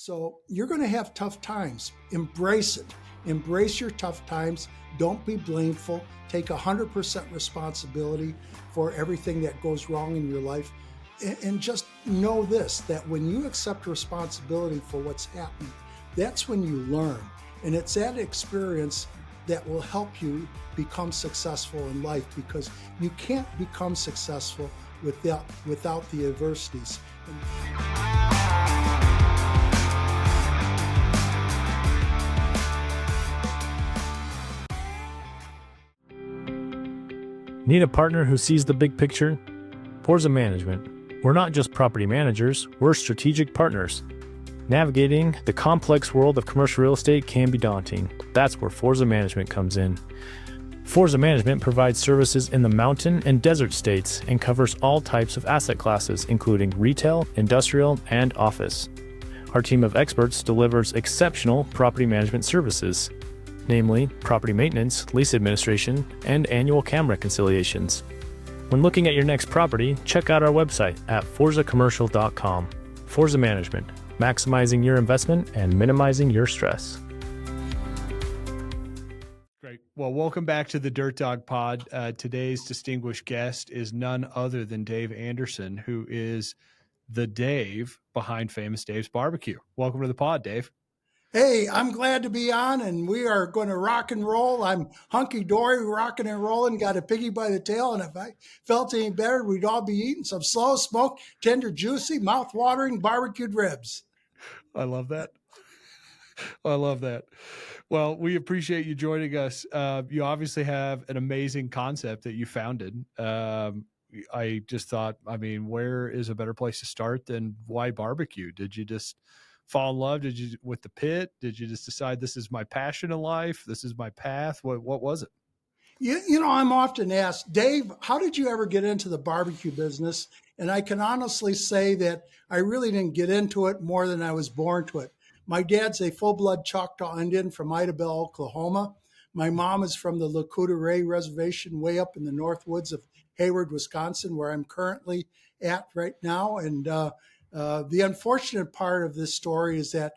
So you're going to have tough times. Embrace it. Embrace your tough times. Don't be blameful. Take 100% responsibility for everything that goes wrong in your life. And just know this, that when you accept responsibility for what's happening, that's when you learn. And it's that experience that will help you become successful in life, because you can't become successful without the adversities. Need a partner who sees the big picture? Forza Management. We're not just property managers, we're strategic partners. Navigating the complex world of commercial real estate can be daunting. That's where Forza Management comes in. Forza Management provides services in the mountain and desert states and covers all types of asset classes, including retail, industrial, and office. Our team of experts delivers exceptional property management services, namely property maintenance, lease administration, and annual CAM reconciliations. When looking at your next property, check out our website at forzacommercial.com. Forza Management, maximizing your investment and minimizing your stress. Great. Well, welcome back to the Dirt Dog Pod. Today's distinguished guest is none other than Dave Anderson, who is the Dave behind Famous Dave's Barbecue. Welcome to the pod, Dave. Hey, I'm glad to be on, and we are going to rock and roll. I'm hunky-dory, rocking and rolling, got a piggy by the tail, and if I felt any better, we'd all be eating some slow smoked, tender, juicy, mouth-watering barbecued ribs. I love that. I love that. Well, we appreciate you joining us. You obviously have an amazing concept that you founded. I just thought, where is a better place to start than why barbecue? Did you just fall in love? Did you with the pit? Did you just decide this is my passion in life? This is my path? What was it? You know, I'm often asked, Dave, how did you ever get into the barbecue business? And I can honestly say that I really didn't get into it more than I was born to it. My dad's a full-blood Choctaw Indian from Idabel, Oklahoma. My mom is from the Lakota Ray Reservation way up in the north woods of Hayward, Wisconsin, where I'm currently at right now. And the unfortunate part of this story is that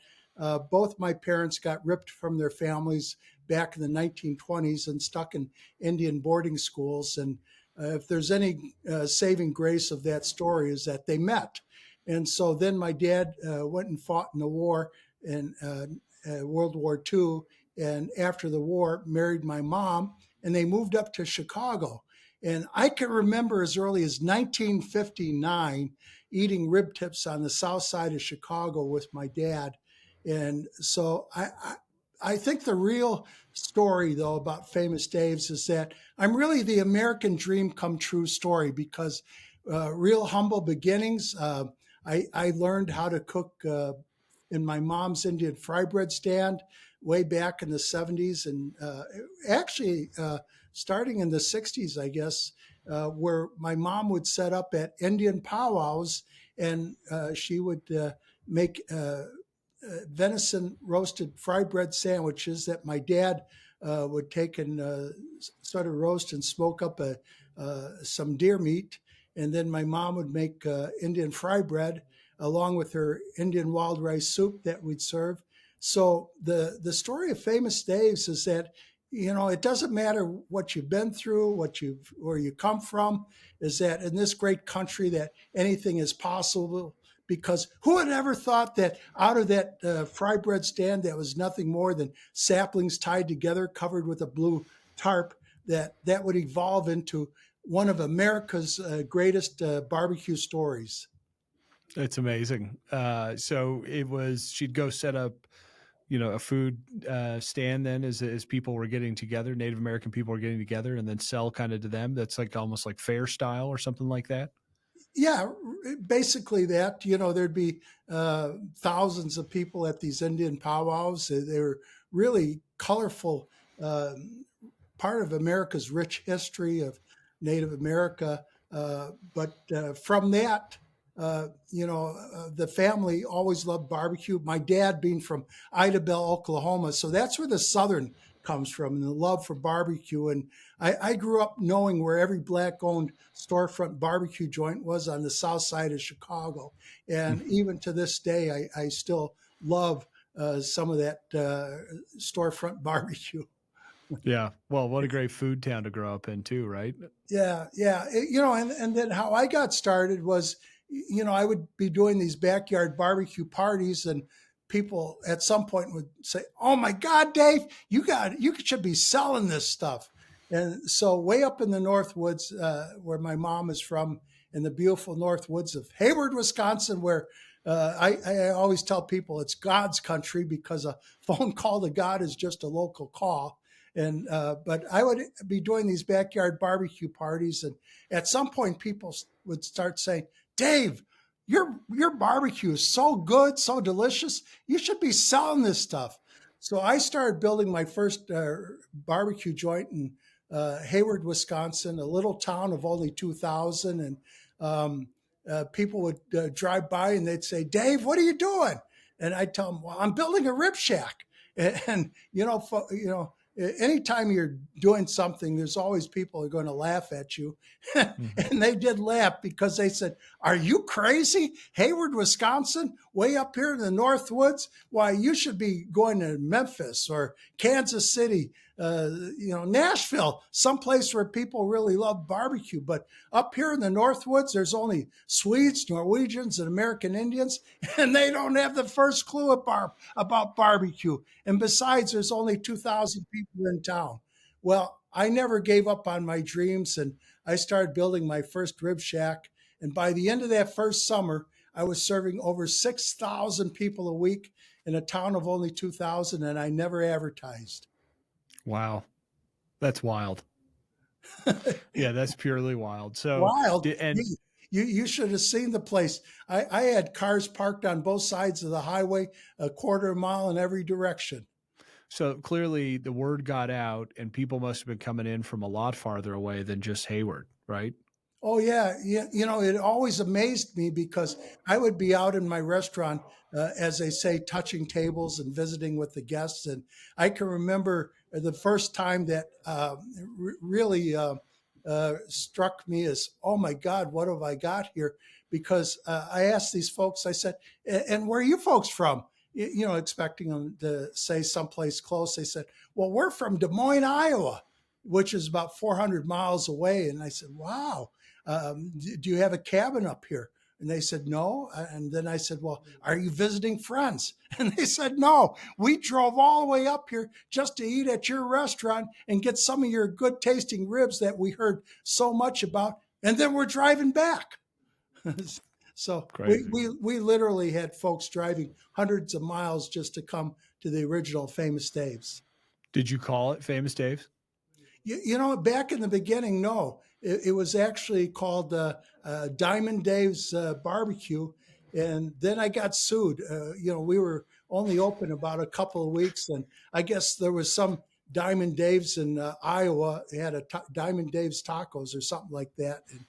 both my parents got ripped from their families back in the 1920s and stuck in Indian boarding schools. And if there's any saving grace of that story is that they met. And so then my dad went and fought in the war in World War II. And after the war, married my mom, and they moved up to Chicago. And I can remember as early as 1959 eating rib tips on the south side of Chicago with my dad. And so I think the real story, though, about Famous Dave's is that I'm really the American dream come true story, because real humble beginnings. I learned how to cook in my mom's Indian fry bread stand way back in the 70s, and actually starting in the 60s, I guess, where my mom would set up at Indian powwows, and she would make venison roasted fry bread sandwiches that my dad would take and sort of roast and smoke up some deer meat. And then my mom would make Indian fry bread along with her Indian wild rice soup that we'd serve. So the story of Famous Dave's is that, you know, it doesn't matter what you've been through, where you come from, is that in this great country that anything is possible. Because who had ever thought that out of that fry bread stand that was nothing more than saplings tied together, covered with a blue tarp, that would evolve into one of America's greatest barbecue stories. It's amazing. So she'd go set up, a food stand then as people were getting together, Native American people were getting together, and then sell kind of to them. That's like almost like fair style or something like that. Yeah, basically that. There'd be thousands of people at these Indian powwows. They were really colorful, part of America's rich history of Native America. But from that, the family always loved barbecue. My dad being from Idabel, Oklahoma. So that's where the Southern comes from, and the love for barbecue. And I grew up knowing where every Black-owned storefront barbecue joint was on the south side of Chicago. And even to this day, I still love some of that storefront barbecue. Yeah. Well, what a great food town to grow up in too, right? Yeah, yeah. And then how I got started was, I would be doing these backyard barbecue parties, and people at some point would say, "Oh my God, Dave, you should be selling this stuff." And so, way up in the North Woods, where my mom is from, in the beautiful North Woods of Hayward, Wisconsin, where I always tell people it's God's country because a phone call to God is just a local call. And but I would be doing these backyard barbecue parties, and at some point, people would start saying, "Dave, your barbecue is so good, so delicious. You should be selling this stuff." So I started building my first barbecue joint in Hayward, Wisconsin, a little town of only 2,000, and people would drive by and they'd say, "Dave, what are you doing?" And I'd tell them, "Well, I'm building a rib shack." And anytime you're doing something, there's always people who are going to laugh at you. Mhm. And they did laugh because they said, "Are you crazy? Hayward, Wisconsin, way up here in the North Woods? Why, you should be going to Memphis or Kansas City, Nashville, someplace where people really love barbecue. But up here in the North Woods, there's only Swedes, Norwegians, and American Indians, and they don't have the first clue about barbecue. And besides, there's only 2,000 people in town." Well, I never gave up on my dreams, and I started building my first rib shack. And by the end of that first summer, I was serving over 6,000 people a week in a town of only 2,000, and I never advertised. Wow. That's wild. Yeah, that's purely wild. So, Wild. and You should have seen the place. I had cars parked on both sides of the highway, a quarter mile in every direction. so clearly the word got out and people must have been coming in from a lot farther away than just Hayward, right? Oh yeah, yeah. It always amazed me because I would be out in my restaurant, as they say, touching tables and visiting with the guests, and I can remember the first time that really struck me as, "Oh my God, what have I got here?" Because I asked these folks, I said, "And where are you folks from?" Expecting them to say someplace close. They said, "Well, we're from Des Moines, Iowa," which is about 400 miles away. And I said, "Wow. Do you have a cabin up here?" And they said, "No." And then I said, "Well, are you visiting friends?" And they said, "No, we drove all the way up here just to eat at your restaurant and get some of your good tasting ribs that we heard so much about. And then we're driving back." So we, Crazy. we literally had folks driving hundreds of miles just to come to the original Famous Dave's. Did you call it Famous Dave's? Back in the beginning, no, it was actually called Diamond Dave's Barbecue, and then I got sued. We were only open about a couple of weeks, and I guess there was some Diamond Dave's in Iowa. They had Diamond Dave's Tacos or something like that, and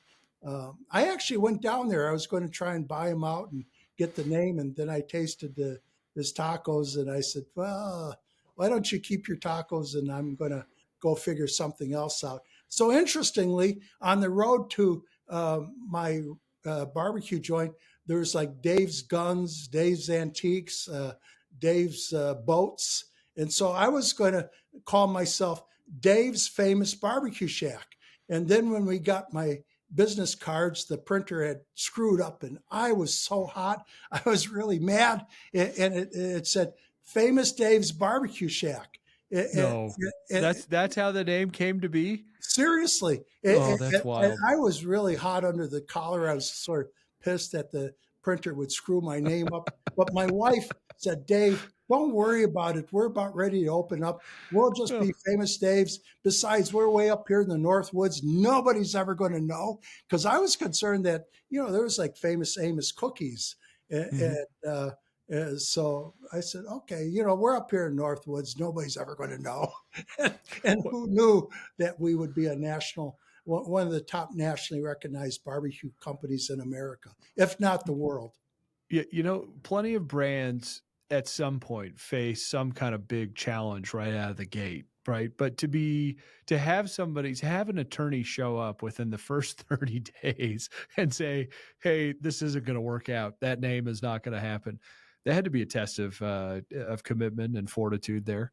I actually went down there. I was going to try and buy them out and get the name, and then I tasted his tacos, and I said, "Well, why don't you keep your tacos, and I'm going to go figure something else out." So interestingly, on the road to my barbecue joint, there's like Dave's Guns, Dave's Antiques, Dave's Boats. And so I was going to call myself Dave's Famous Barbecue Shack. And then when we got my business cards, the printer had screwed up, and I was so hot. I was really mad. And it said Famous Dave's Barbecue Shack. No. That's how the name came to be? Seriously. Oh, that's And wild. I was really hot under the collar. I was sort of pissed that the printer would screw my name up. But my wife said, "Dave, don't worry about it. We're about ready to open up. We'll just Oh. be Famous Dave's. Besides, we're way up here in the North Woods. Nobody's ever going to know." Because I was concerned that, there was like Famous Amos cookies. Mhm. So I said, "Okay, we're up here in North Woods. Nobody's ever going to know." And Well, who knew that we would be one of the top nationally recognized barbecue companies in America, if not the world. plenty of brands at some point face some kind of big challenge right out of the gate, right? But to have an attorney show up within the first 30 days and say, "Hey, this isn't going to work out. That name is not going to happen." That had to be a test of commitment and fortitude there.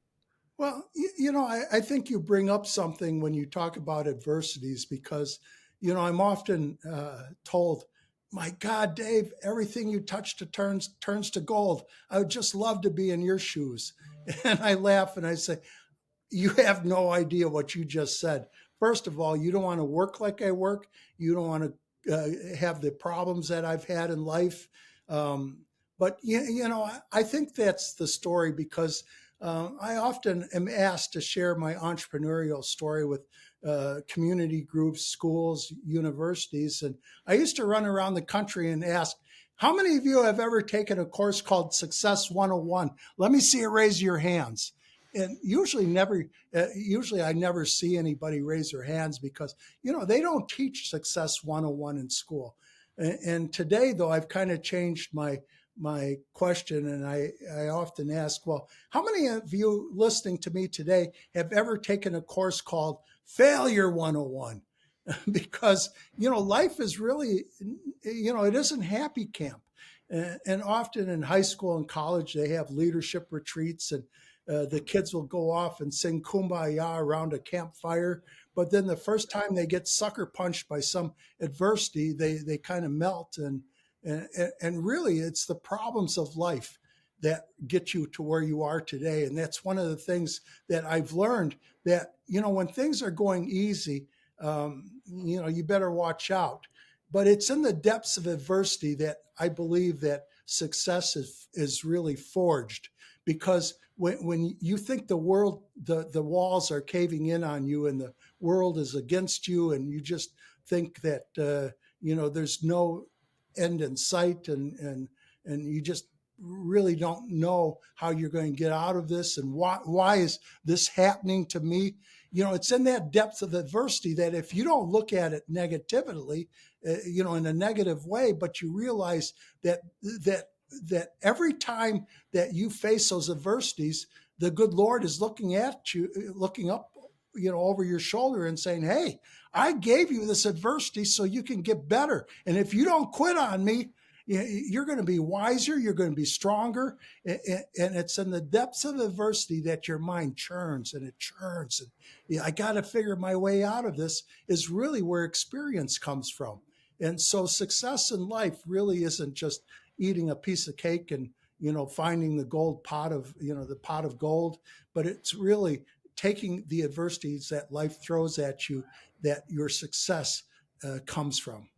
Well, I think you bring up something when you talk about adversities because, I'm often told, my God, Dave, everything you touch to turns to gold. I would just love to be in your shoes. And I laugh and I say, you have no idea what you just said. First of all, you don't want to work like I work. You don't want to have the problems that I've had in life. But I think that's the story because I often am asked to share my entrepreneurial story with community groups, schools, universities, and I used to run around the country and ask, "How many of you have ever taken a course called Success 101? Let me see you raise your hands." And usually I never see anybody raise their hands because they don't teach Success 101 in school. And today, though, I've kind of changed my question, and I often ask, well, how many of you listening to me today have ever taken a course called Failure 101? Because life is really, it isn't happy camp. And often in high school and college they have leadership retreats, and the kids will go off and sing kumbaya around a campfire, but then the first time they get sucker punched by some adversity, they kind of melt. And really it's the problems of life that get you to where you are today. And that's one of the things that I've learned, that when things are going easy, you better watch out. But it's in the depths of adversity that I believe that success is really forged. Because when you think the walls are caving in on you and the world is against you, and you just think that there's no end in sight, and you just really don't know how you're going to get out of this, and why is this happening to me. It's in that depth of adversity that if you don't look at it negatively, in a negative way, but you realize that every time that you face those adversities, the good Lord is looking at you, looking up, over your shoulder and saying, "Hey, I gave you this adversity so you can get better. And if you don't quit on me, you're going to be wiser, you're going to be stronger." And it's in the depths of adversity that your mind churns and it churns. And I got to figure my way out of this, is really where experience comes from. And so success in life really isn't just eating a piece of cake and finding the gold pot of the pot of gold, but it's really taking the adversities that life throws at you, that your success comes from.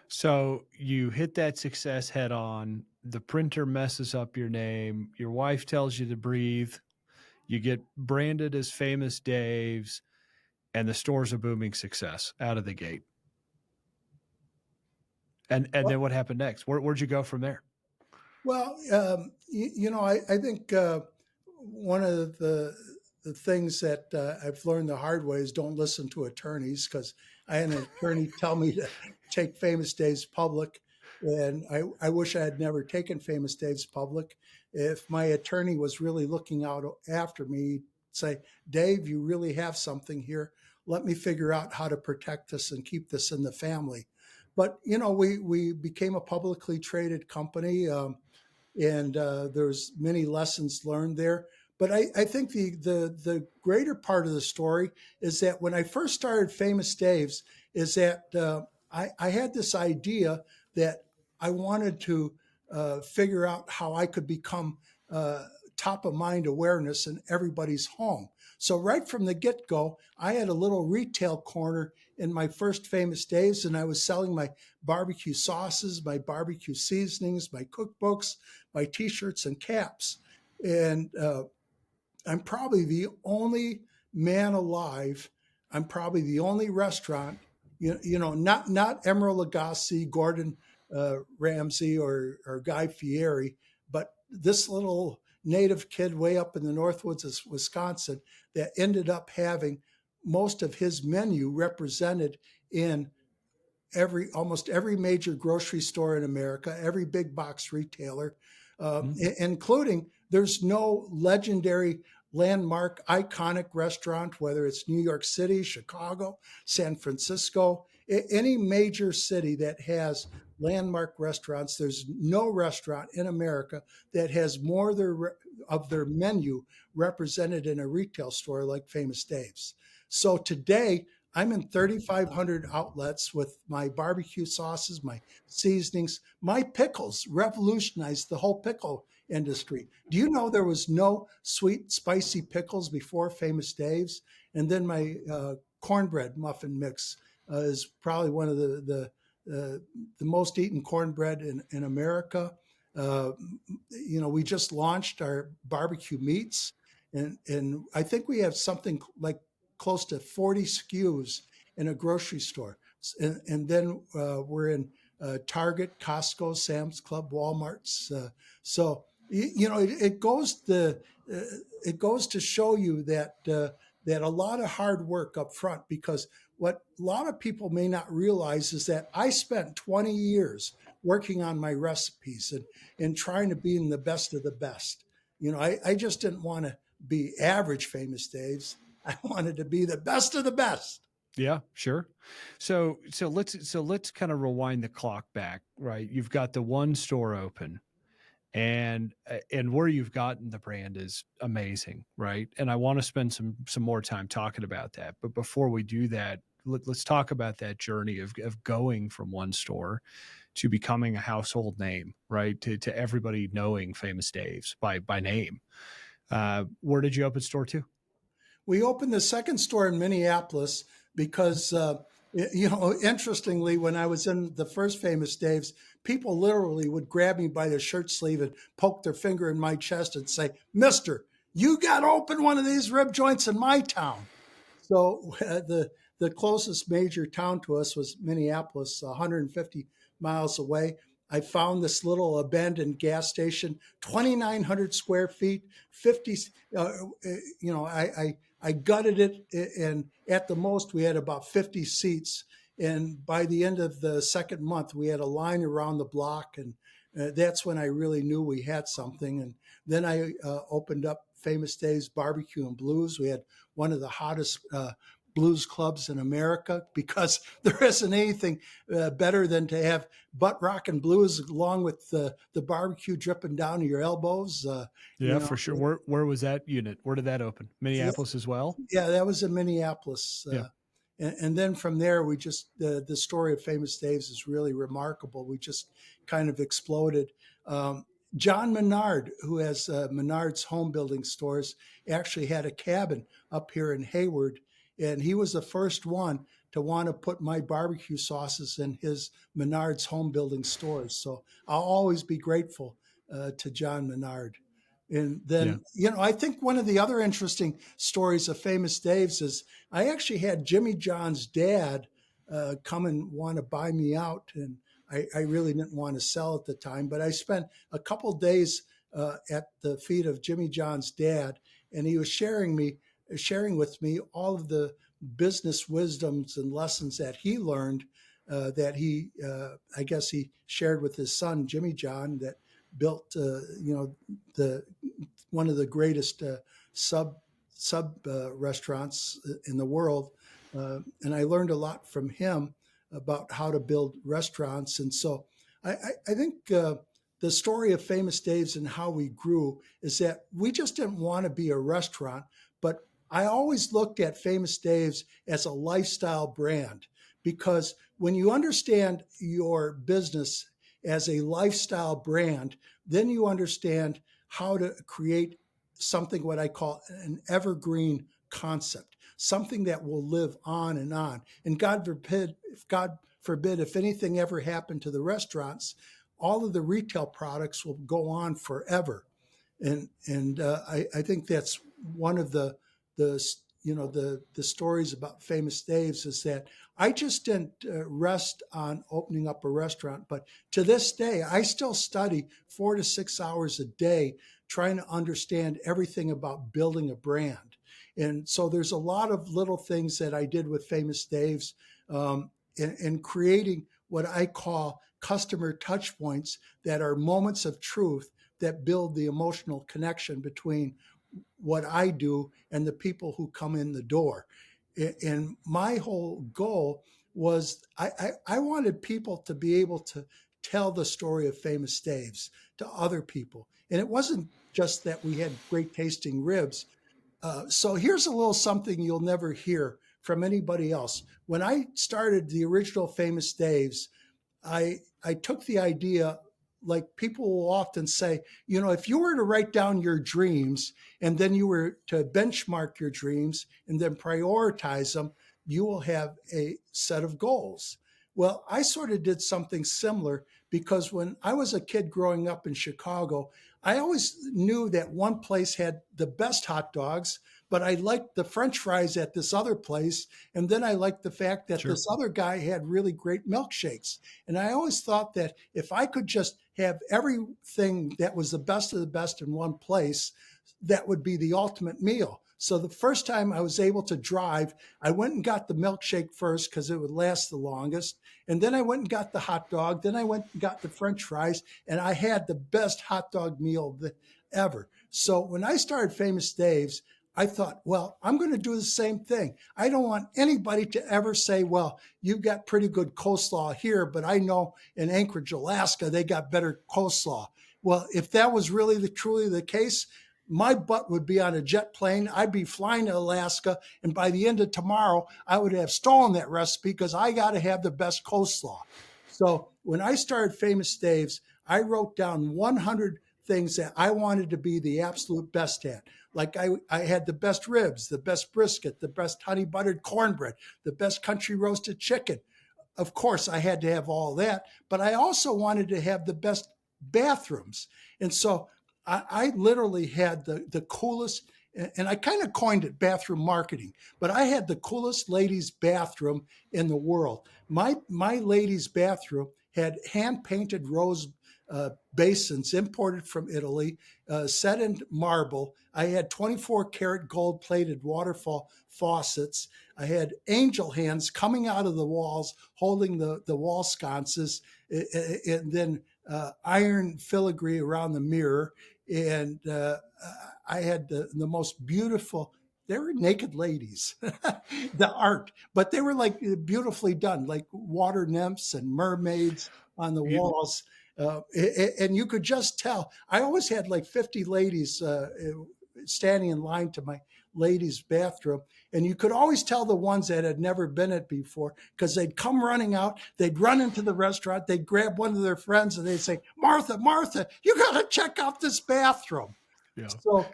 So you hit that success head on. The printer messes up your name. Your wife tells you to breathe. You get branded as Famous Dave's, and the store's a booming success out of the gate. And then what happened next? Where'd you go from there? Well, I think one of the things that I've learned the hard way is don't listen to attorneys, because I had an attorney tell me to take Famous Dave's public, and I wish I had never taken Famous Dave's public. If my attorney was really looking out after me, he'd say, "Dave, you really have something here. Let me figure out how to protect this and keep this in the family." But we became a publicly traded company. And there's many lessons learned there. But I think the greater part of the story is that when I first started Famous Dave's, is that I had this idea that I wanted to figure out how I could become top of mind awareness in everybody's home. So right from the get-go, I had a little retail corner in my first Famous Dave's, and I was selling my barbecue sauces, my barbecue seasonings, my cookbooks, my T-shirts and caps. And I'm probably the only man alive. I'm probably the only restaurant, not Emeril Lagasse, Gordon Ramsay, or Guy Fieri, but this little native kid way up in the Northwoods of Wisconsin that ended up having most of his menu represented in almost every major grocery store in America, every big box retailer, including, there's no legendary landmark iconic restaurant, whether it's New York City, Chicago, San Francisco, any major city that has landmark restaurants. There's no restaurant in America that has more of their menu represented in a retail store like Famous Dave's. So today, I'm in 3,500 outlets with my barbecue sauces, my seasonings, my pickles revolutionized the whole pickle industry. Do you know there was no sweet, spicy pickles before Famous Dave's? And then my cornbread muffin mix is probably one of the most eaten cornbread in America. Uh, we just launched our barbecue meats, and I think we have something like close to 40 SKUs in a grocery store. And then we're in Target, Costco, Sam's Club, Walmart's. So it goes to show you that a lot of hard work up front, because what a lot of people may not realize is that I spent 20 years working on my recipes and trying to be in the best of the best. I just didn't want to be average Famous Dave's. I wanted to be the best of the best. Yeah, sure. So let's kind of rewind the clock back, right? You've got the one store open, and where you've gotten the brand is amazing, right? And I want to spend some more time talking about that. But before we do that, let's talk about that journey of going from one store to becoming a household name, right? To everybody knowing Famous Dave's by name. Where did you open store two? We opened the second store in Minneapolis because, interestingly, when I was in the first Famous Dave's, people literally would grab me by the shirt sleeve and poke their finger in my chest and say, "Mister, you got to open one of these rib joints in my town." So the closest major town to us was Minneapolis, 150 miles away. I found this little abandoned gas station, 2,900 square feet, 50. I gutted it, and at the most we had about 50 seats. And by the end of the second month, we had a line around the block, and that's when I really knew we had something. And then I opened up Famous Dave's Barbecue and Blues. We had one of the hottest blues clubs in America, because there isn't anything better than to have butt rock and blues along with the barbecue dripping down to your elbows. Yeah, for sure. Where was that unit? Where did that open? Minneapolis as well? Yeah, that was in Minneapolis. Yeah. And then from there, we just the story of Famous Dave's is really remarkable. We just kind of exploded. John Menard, who has Menard's home building stores, actually had a cabin up here in Hayward, and he was the first one to want to put my barbecue sauces in his Menard's home building stores. So I'll always be grateful to John Menard. And then, I think one of the other interesting stories of Famous Dave's is I actually had Jimmy John's dad come and want to buy me out. And I really didn't want to sell at the time, but I spent a couple days at the feet of Jimmy John's dad, and he was sharing with me all of the business wisdoms and lessons that he learned that I guess he shared with his son, Jimmy John, that built, the one of the greatest sub restaurants in the world. And I learned a lot from him about how to build restaurants. And so I think the story of Famous Dave's and how we grew is that we just didn't want to be a restaurant, but I always looked at Famous Dave's as a lifestyle brand, because when you understand your business as a lifestyle brand, then you understand how to create something what I call an evergreen concept, something that will live on and on. And God forbid, if anything ever happened to the restaurants, all of the retail products will go on forever. And I think that's one of the stories about Famous Dave's, is that I just didn't rest on opening up a restaurant, but to this day I still study 4 to 6 hours a day trying to understand everything about building a brand. And so there's a lot of little things that I did with Famous Dave's in creating what I call customer touch points that are moments of truth that build the emotional connection between what I do and the people who come in the door. And my whole goal was I wanted people to be able to tell the story of Famous Dave's to other people. And it wasn't just that we had great tasting ribs. So here's a little something you'll never hear from anybody else. When I started the original Famous Dave's, I took the idea, like people will often say, you know, if you were to write down your dreams and then you were to benchmark your dreams and then prioritize them, you will have a set of goals. Well, I sort of did something similar because when I was a kid growing up in Chicago, I always knew that one place had the best hot dogs, but I liked the French fries at this other place. And then I liked the fact that Sure. this other guy had really great milkshakes. And I always thought that if I could just have everything that was the best of the best in one place, that would be the ultimate meal. So the first time I was able to drive, I went and got the milkshake first because it would last the longest. And then I went and got the hot dog. Then I went and got the French fries. And I had the best hot dog meal ever. So when I started Famous Dave's, I thought, well, I'm going to do the same thing. I don't want anybody to ever say, well, you've got pretty good coleslaw here, but I know in Anchorage, Alaska, they got better coleslaw. Well, if that was really truly the case, my butt would be on a jet plane. I'd be flying to Alaska. And by the end of tomorrow, I would have stolen that recipe because I got to have the best coleslaw. So when I started Famous Dave's, I wrote down 100 things that I wanted to be the absolute best at. Like I had the best ribs, the best brisket, the best honey buttered cornbread, the best country roasted chicken. Of course, I had to have all that, but I also wanted to have the best bathrooms. And so I literally had the coolest, and I kind of coined it bathroom marketing, but I had the coolest ladies' bathroom in the world. My ladies' bathroom had hand-painted rose basins imported from Italy, set in marble. I had 24 karat gold plated waterfall faucets. I had angel hands coming out of the walls holding the wall sconces, and then iron filigree around the mirror. And I had the most beautiful, they were naked ladies, the art, but they were like beautifully done, like water nymphs and mermaids on the walls. And you could just tell. I always had like 50 ladies standing in line to my ladies' bathroom. And you could always tell the ones that had never been it before because they'd come running out. They'd run into the restaurant. They'd grab one of their friends and they'd say, Martha, Martha, you got to check out this bathroom. Yeah. So,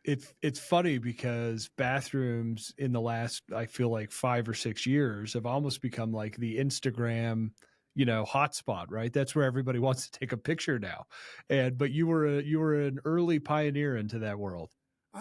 it's funny because bathrooms in the last, I feel like 5 or 6 years have almost become like the Instagram, hotspot, right? That's where everybody wants to take a picture now. But you were an early pioneer into that world,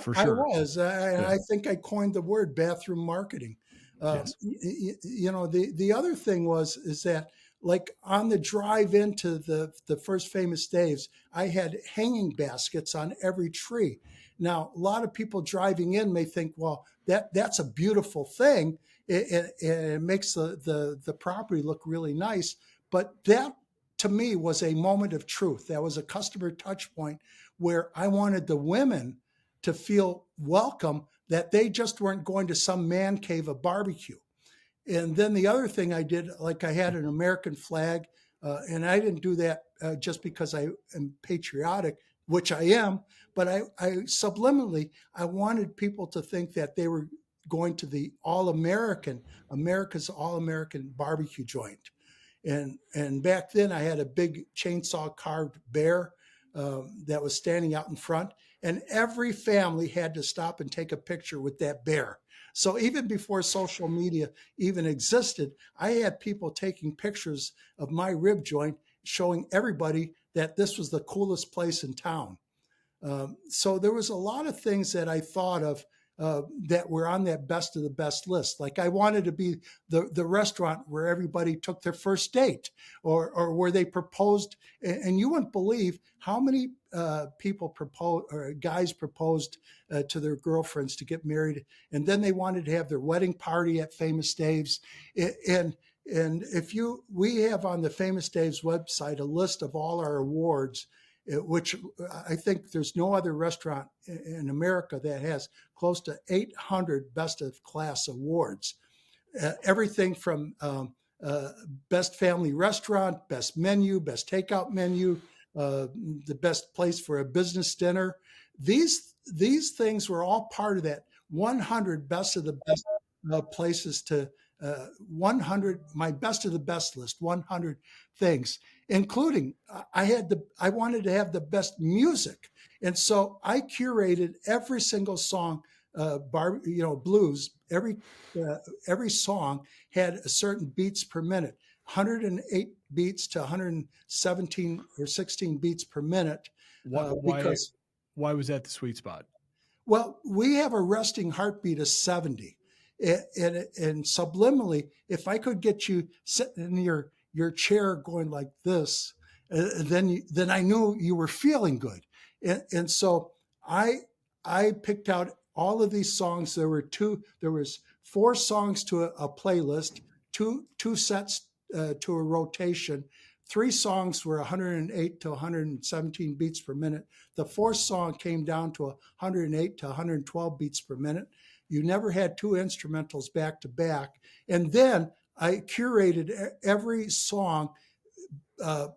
for sure. I was. I think I coined the word bathroom marketing. Yes. The other thing is that like on the drive into the first Famous Dave's, I had hanging baskets on every tree. Now, a lot of people driving in may think, well, that's a beautiful thing. It makes the property look really nice. But that, to me, was a moment of truth. That was a customer touch point where I wanted the women to feel welcome, that they just weren't going to some man cave of barbecue. And then the other thing I did, like I had an American flag, and I didn't do that just because I am patriotic, which I am, but I subliminally, I wanted people to think that they were going to the America's All-American barbecue joint. And back then I had a big chainsaw carved bear that was standing out in front, and every family had to stop and take a picture with that bear. So even before social media even existed, I had people taking pictures of my rib joint, showing everybody that this was the coolest place in town. So there was a lot of things that I thought of that were on that best of the best list. Like I wanted to be the restaurant where everybody took their first date, or where they proposed. And you wouldn't believe how many people proposed, or guys proposed to their girlfriends to get married, and then they wanted to have their wedding party at Famous Dave's. And we have on the Famous Dave's website a list of all our awards, which I think there's no other restaurant in America that has close to 800 best of class awards. Everything from uh, best family restaurant, best menu, best takeout menu, the best place for a business dinner. These things were all part of that 100 best of the best places to 100 my best of the best list, 100 things, including I wanted to have the best music, and so I curated every single song, blues. Every song had a certain beats per minute, 108 beats to 117 or 16 beats per minute, What, because why was that the sweet spot? well, we have a resting heartbeat of 70. And subliminally, if I could get you sitting in your chair going like this, then I knew you were feeling good. And so I picked out all of these songs. There was 4 songs to a playlist, two sets to a rotation. 3 songs were 108 to 117 beats per minute. The 4th song came down to 108 to 112 beats per minute. You never had 2 instrumentals back to back. And then I curated every song, A,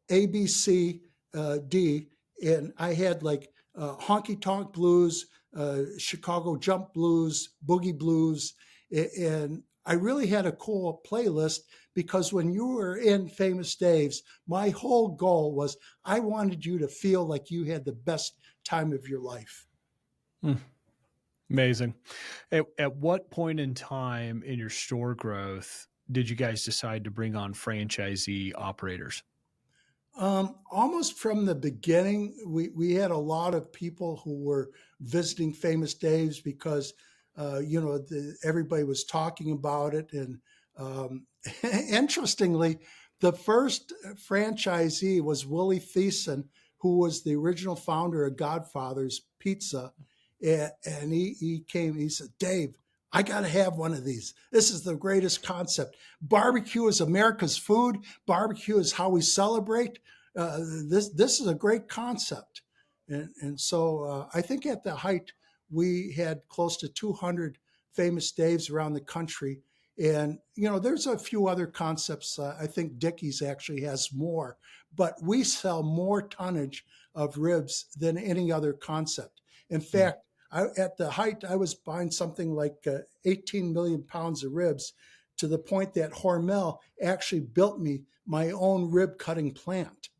B, C, D, and I had like honky tonk blues, Chicago jump blues, boogie blues, and I really had a cool playlist because when you were in Famous Dave's, my whole goal was I wanted you to feel like you had the best time of your life. Amazing. At what point in time in your store growth did you guys decide to bring on franchisee operators? Almost from the beginning, we had a lot of people who were visiting Famous Dave's because, everybody was talking about it. And interestingly, the first franchisee was Willie Thiessen, who was the original founder of Godfather's Pizza. And he came, he said, Dave, I got to have one of these. This is the greatest concept. Barbecue is America's food. Barbecue is how we celebrate. This is a great concept. And so I think at the height, we had close to 200 Famous Daves around the country. And, there's a few other concepts. I think Dickey's actually has more, but we sell more tonnage of ribs than any other concept. In fact, at the height, I was buying something like 18 million pounds of ribs, to the point that Hormel actually built me my own rib cutting plant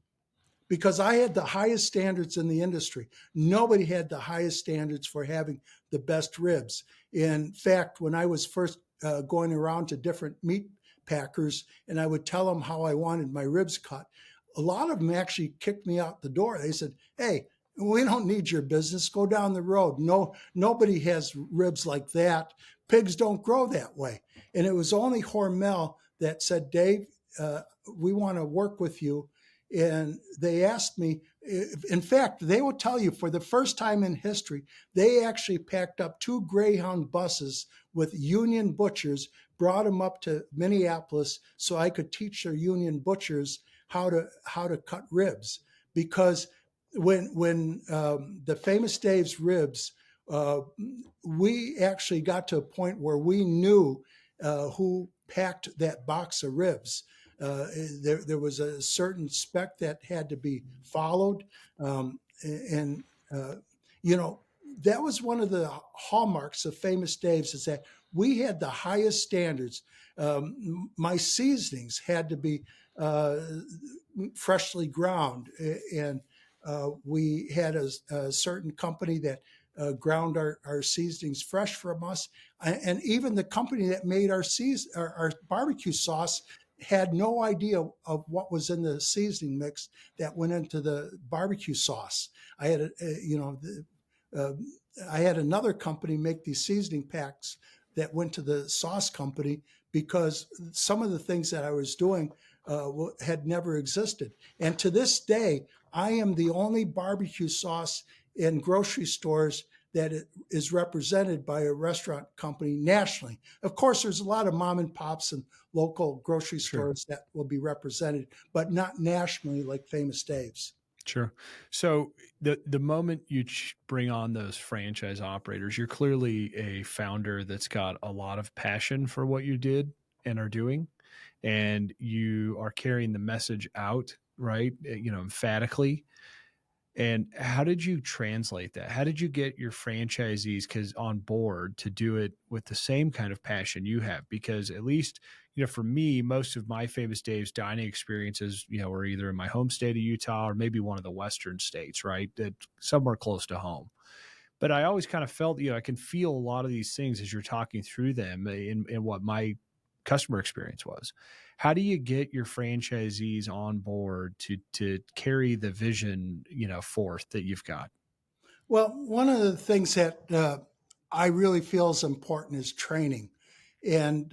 because I had the highest standards in the industry. Nobody had the highest standards for having the best ribs. In fact, when I was first going around to different meat packers and I would tell them how I wanted my ribs cut, a lot of them actually kicked me out the door. They said, hey, we don't need your business. Go down the road. No, nobody has ribs like that. Pigs don't grow that way. And it was only Hormel that said, Dave, we want to work with you. And they asked me, in fact, they will tell you for the first time in history, they actually packed up 2 Greyhound buses with union butchers, brought them up to Minneapolis so I could teach their union butchers how to cut ribs. Because when the Famous Dave's ribs, we actually got to a point where we knew who packed that box of ribs. There was a certain spec that had to be followed. And that was one of the hallmarks of Famous Dave's, is that we had the highest standards. My seasonings had to be freshly ground. And we had a certain company that ground our seasonings fresh from us. And even the company that made our barbecue sauce had no idea of what was in the seasoning mix that went into the barbecue sauce. I had another company make these seasoning packs that went to the sauce company because some of the things that I was doing had never existed. And to this day, I am the only barbecue sauce in grocery stores that is represented by a restaurant company nationally. Of course, there's a lot of mom and pops and local grocery stores that will be represented, but not nationally like Famous Dave's. Sure. So the moment you bring on those franchise operators, you're clearly a founder that's got a lot of passion for what you did and are doing. and you are carrying the message out, right? Emphatically. And how did you translate that? How did you get your franchisees on board to do it with the same kind of passion you have? Because at least, for me, most of my Famous Dave's dining experiences, were either in my home state of Utah or maybe one of the Western states, right? That somewhere close to home. But I always kind of felt, I can feel a lot of these things as you're talking through them in what my customer experience was. How do you get your franchisees on board to carry the vision, forth that you've got? Well, one of the things that I really feel is important is training. And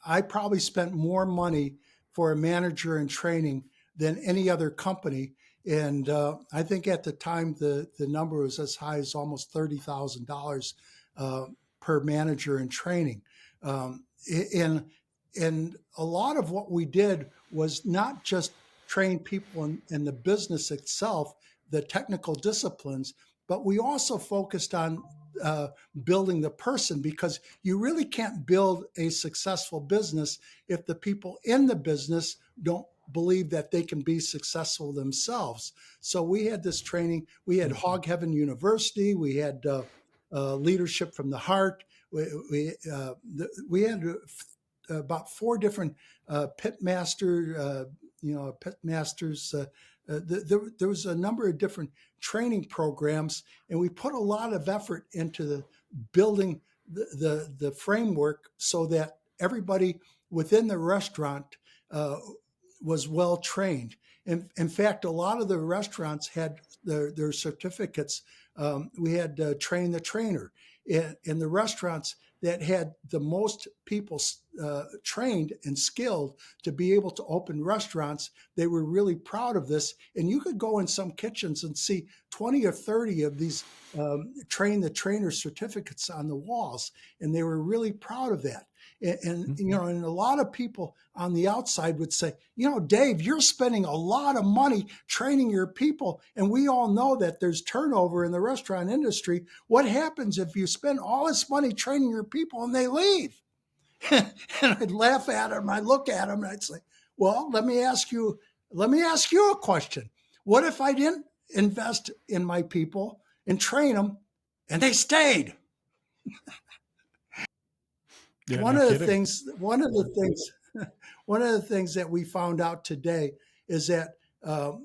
I probably spent more money for a manager in training than any other company. And I think at the time, the number was as high as almost $30,000 per manager in training. Um, and, and a lot of what we did was not just train people in the business itself, the technical disciplines, but we also focused on uh, building the person, because you really can't build a successful business if the people in the business don't believe that they can be successful themselves. So we had this training. We had Mhm. Hog Heaven University. We had leadership from the heart. We had about four different pit master, pit masters. There was a number of different training programs, and we put a lot of effort into the building the framework so that everybody within the restaurant was well trained. In fact, a lot of the restaurants had their certificates. We had train the trainer in the restaurants that had the most people trained and skilled to be able to open restaurants. They were really proud of this. And you could go in some kitchens and see 20 or 30 of these train the trainer certificates on the walls. And they were really proud of that. Mhm. And a lot of people on the outside would say, Dave, you're spending a lot of money training your people, and we all know that there's turnover in the restaurant industry. What happens if you spend all this money training your people and they leave? And I'd laugh at him. I'd look at him and I'd say, well, let me ask you a question. What if I didn't invest in my people and train them and they stayed? Yeah, One no of the kidding. things, one of the things, one of the things that we found out today is that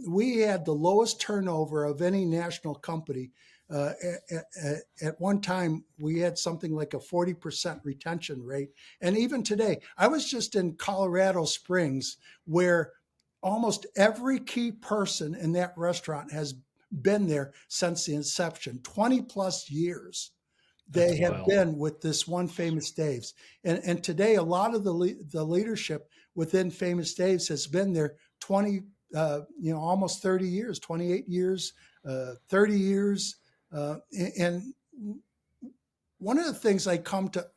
we had the lowest turnover of any national company. At one time, we had something like a 40% retention rate. And even today, I was just in Colorado Springs, where almost every key person in that restaurant has been there since the inception, 20 plus years That's they have wild. been with this one Famous Dave's. And today, a lot of the leadership within Famous Dave's has been there 20, almost 30 years, 28 years, 30 years. And one of the things I come to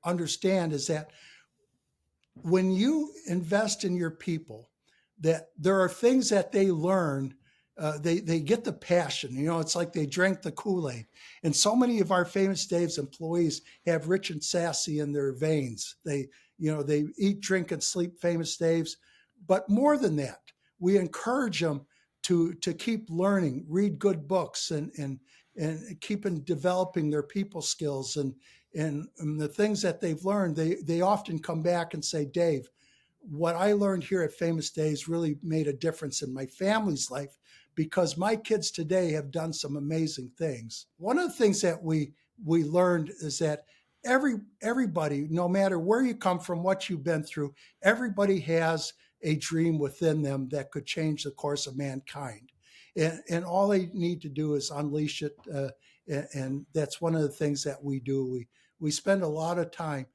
understand is that when you invest in your people, that there are things that they learn. They get the passion. It's like they drank the Kool-Aid. And so many of our Famous Dave's employees have Rich and Sassy in their veins. They eat, drink, and sleep Famous Dave's. But more than that, we encourage them to keep learning, read good books, and keep developing their people skills and the things that they've learned. They often come back and say, Dave, what I learned here at Famous Days really made a difference in my family's life, because my kids today have done some amazing things. One of the things that we learned is that everybody, no matter where you come from, what you've been through, everybody has a dream within them that could change the course of mankind. And all they need to do is unleash it. And that's one of the things that we do. We spend a lot of time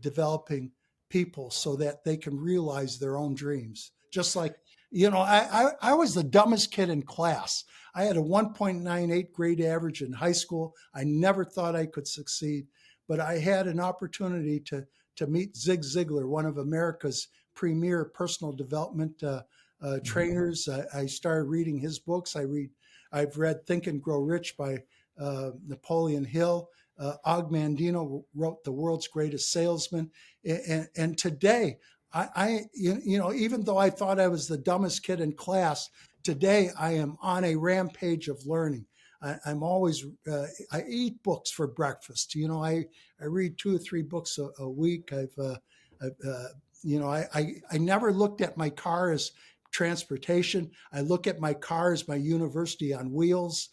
developing people so that they can realize their own dreams. Just like, I was the dumbest kid in class. I had a 1.98 grade average in high school. I never thought I could succeed, but I had an opportunity to meet Zig Ziglar, one of America's premier personal development Mhm. trainers. I started reading his books. I've read Think and Grow Rich by Napoleon Hill. Og Mandino wrote The World's Greatest Salesman. And today, even though I thought I was the dumbest kid in class, today I am on a rampage of learning. I'm always, I eat books for breakfast. I read 2 or 3 books a week. I never looked at my car as transportation. I look at my car as my university on wheels.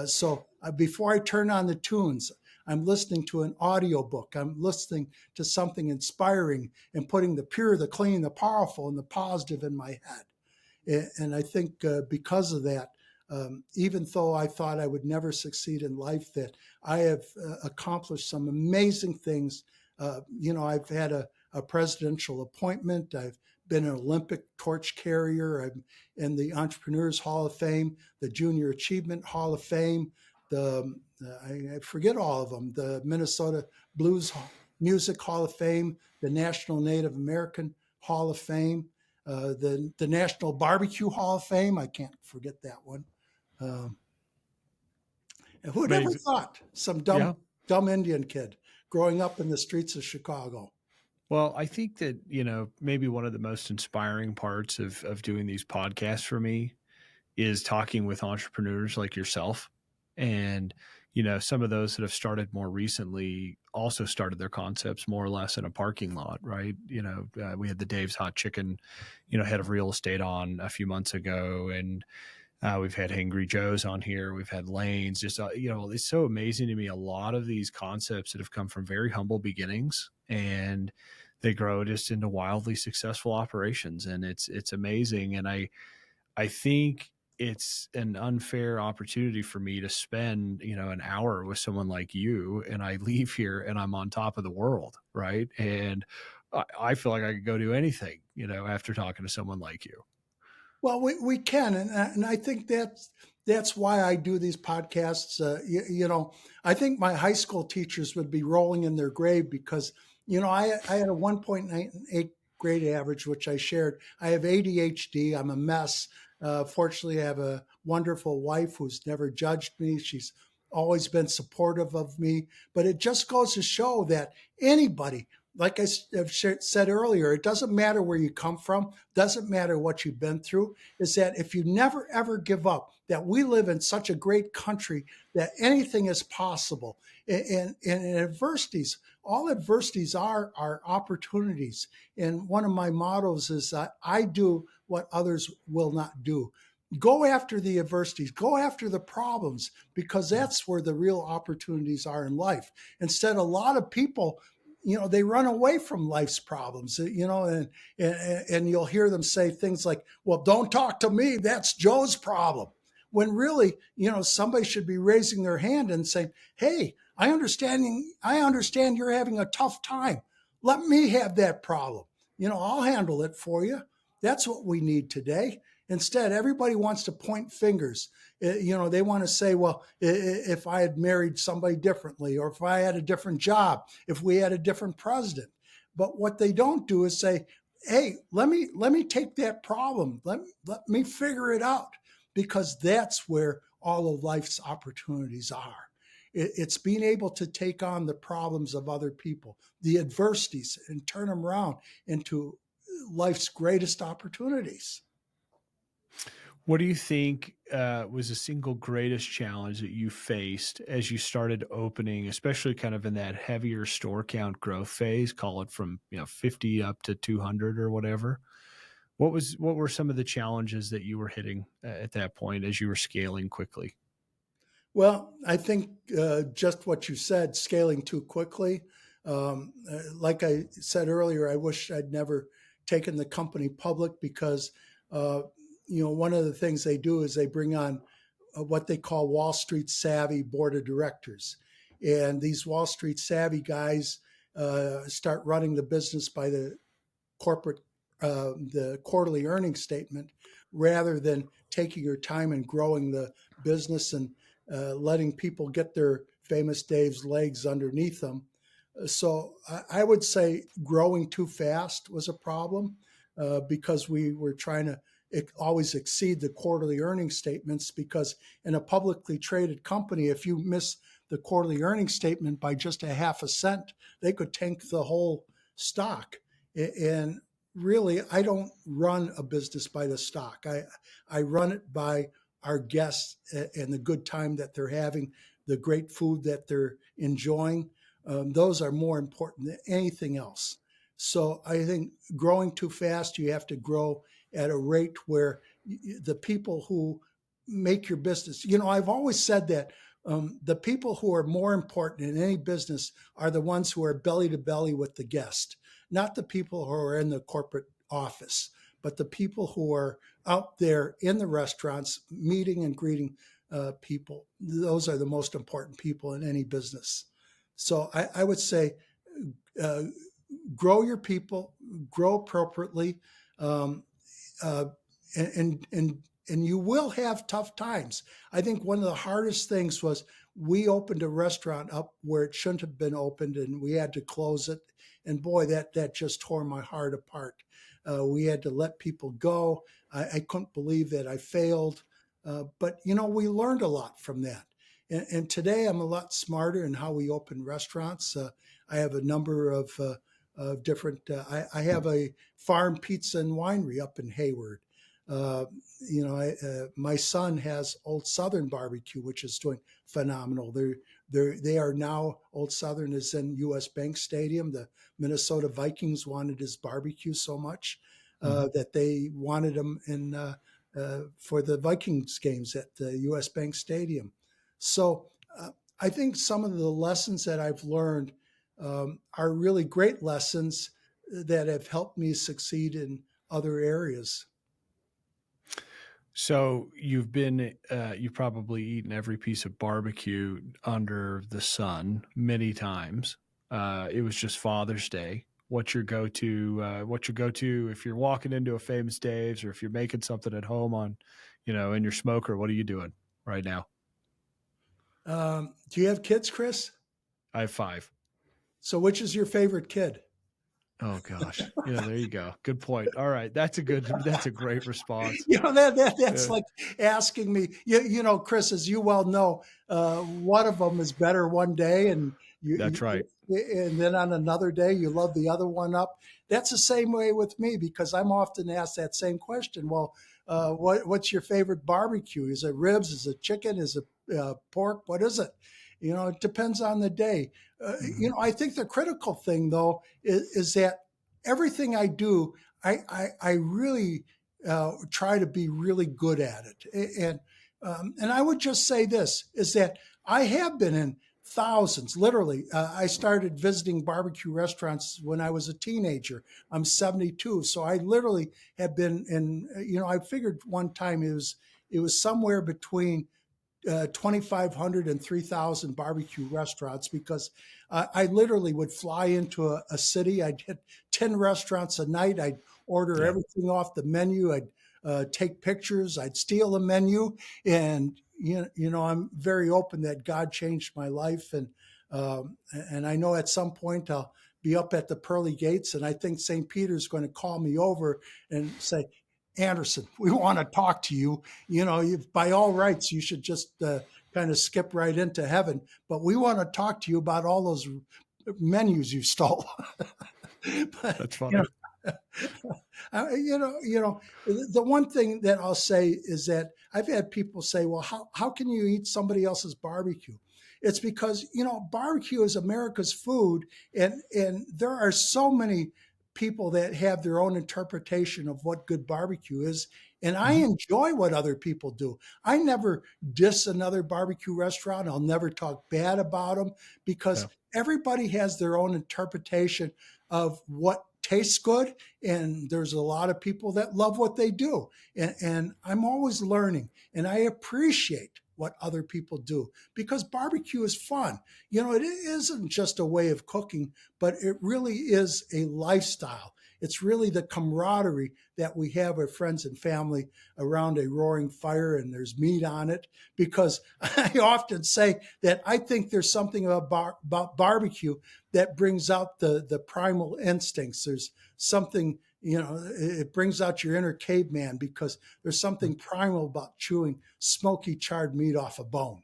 So before I turn on the tunes, I'm listening to an audiobook. I'm listening to something inspiring and putting the pure, the clean, the powerful, and the positive in my head. And I think because of that, even though I thought I would never succeed in life, that I have accomplished some amazing things. I've had a presidential appointment. I've been an Olympic torch carrier. I'm in the Entrepreneurs Hall of Fame, the Junior Achievement Hall of Fame, I forget all of them, the Minnesota Blues Music Hall of Fame, the National Native American Hall of Fame, the National Barbecue Hall of Fame. I can't forget that one. Who'd ever Amazing. thought some Yeah. dumb Indian kid growing up in the streets of Chicago? Well, I think that, maybe one of the most inspiring parts of doing these podcasts for me is talking with entrepreneurs like yourself. And, some of those that have started more recently also started their concepts more or less in a parking lot, right? We had the Dave's Hot Chicken, head of real estate on a few months ago. And we've had Hangry Joe's on here. We've had Lane's. Just, it's so amazing to me. A lot of these concepts that have come from very humble beginnings and they grow just into wildly successful operations. And it's amazing. And I think it's an unfair opportunity for me to spend, an hour with someone like you, and I leave here and I'm on top of the world. Right. And I feel like I could go do anything, after talking to someone like you. Well, we can, and I think that's why I do these podcasts. I think my high school teachers would be rolling in their grave because I had a 1.98 grade average, which I shared. I have ADHD. I'm a mess. Fortunately, I have a wonderful wife who's never judged me. She's always been supportive of me. But it just goes to show that anybody, like I have said earlier, it doesn't matter where you come from, doesn't matter what you've been through, is that if you never, ever give up, that we live in such a great country that anything is possible. And adversities, all adversities are opportunities. And one of my mottos is I do what others will not do. Go after the adversities, go after the problems, because that's where the real opportunities are in life. Instead, a lot of people, they run away from life's problems, and you'll hear them say things like, well, don't talk to me, that's Joe's problem. When really, somebody should be raising their hand and saying, hey, I understand you're having a tough time. Let me have that problem. I'll handle it for you. That's what we need today. Instead, everybody wants to point fingers. They want to say, well, if I had married somebody differently, or if I had a different job, if we had a different president. But what they don't do is say, hey, let me take that problem. Let me figure it out, because that's where all of life's opportunities are. It's being able to take on the problems of other people, the adversities, and turn them around into life's greatest opportunities. What do you think was the single greatest challenge that you faced as you started opening, especially kind of in that heavier store count growth phase, call it from 50 up to 200 or whatever? What were some of the challenges that you were hitting at that point as you were scaling quickly? Well, I think just what you said, scaling too quickly. Like I said earlier, I wish I'd never taken the company public, because one of the things they do is they bring on what they call Wall Street savvy board of directors. And these Wall Street savvy guys start running the business by the quarterly earnings statement, rather than taking your time and growing the business and letting people get their famous Dave's legs underneath them. So I would say growing too fast was a problem, because we were trying to always exceed the quarterly earnings statements, because in a publicly traded company, if you miss the quarterly earnings statement by just a half a cent, they could tank the whole stock. And really, I don't run a business by the stock. I run it by our guests and the good time that they're having, the great food that they're enjoying. Those are more important than anything else. So I think growing too fast, you have to grow at a rate where the people who make your business, I've always said that the people who are more important in any business are the ones who are belly to belly with the guest, not the people who are in the corporate office, but the people who are out there in the restaurants meeting and greeting people. Those are the most important people in any business. So I would say uh, grow your people, grow appropriately, um, uh, and you will have tough times. I think one of the hardest things was we opened a restaurant up where it shouldn't have been opened, and we had to close it. And boy, that just tore my heart apart. We had to let people go. I couldn't believe that I failed, but we learned a lot from that. And today I'm a lot smarter in how we open restaurants. I have a number of different. I have a farm pizza and winery up in Hayward. Uh, my son has Old Southern Barbecue, which is doing phenomenal. They are now, Old Southern is in U.S. Bank Stadium. The Minnesota Vikings wanted his barbecue so much that they wanted him in for the Vikings games at the U.S. Bank Stadium. So I think some of the lessons that I've learned are really great lessons that have helped me succeed in other areas. So you've probably eaten every piece of barbecue under the sun many times. It was just Father's Day. What's your go-to? What's your go-to if you're walking into a Famous Dave's, or if you're making something at home on, in your smoker? What are you doing right now? Do you have kids, Chris? I have 5. So which is your favorite kid? Oh gosh. Yeah, there you go. Good point. All right. That's a great response. That's Yeah, like asking me, Chris, as you well know, one of them is better one day, and that's right. and then on another day you love the other one up. That's the same way with me because I'm often asked that same question. Well, what's your favorite barbecue? Is it ribs? Is it chicken? Is it pork? What is it? It depends on the day. Mhm. I think the critical thing though is that everything I do, I really try to be really good at it. And I would just say this is that I have been in thousands, literally. I started visiting barbecue restaurants when I was a teenager. I'm 72, so I literally have been in. I figured one time it was somewhere between 2,500 and 3,000 barbecue restaurants because I literally would fly into a city. I'd hit 10 restaurants a night. I'd order Yeah. everything off the menu. I'd take pictures. I'd steal the menu. And, I'm very open that God changed my life. And I know at some point I'll be up at the pearly gates. And I think St. Peter's going to call me over and say, Anderson, we want to talk to you. By all rights, you should just kind of skip right into heaven. But we want to talk to you about all those menus you stole. but That's you funny. know, the one thing that I'll say is that I've had people say, "Well, how can you eat somebody else's barbecue?" It's because barbecue is America's food, and there are so many people that have their own interpretation of what good barbecue is. And I Mhm. enjoy what other people do. I never diss another barbecue restaurant. I'll never talk bad about them because Yeah. everybody has their own interpretation of what tastes good. And there's a lot of people that love what they do. And I'm always learning and I appreciate what other people do because barbecue is fun. It isn't just a way of cooking, but it really is a lifestyle. It's really the camaraderie that we have with friends and family around a roaring fire and there's meat on it. Because I often say that I think there's something about barbecue that brings out the primal instincts. There's something, it brings out your inner caveman because there's something primal about chewing smoky charred meat off a bone.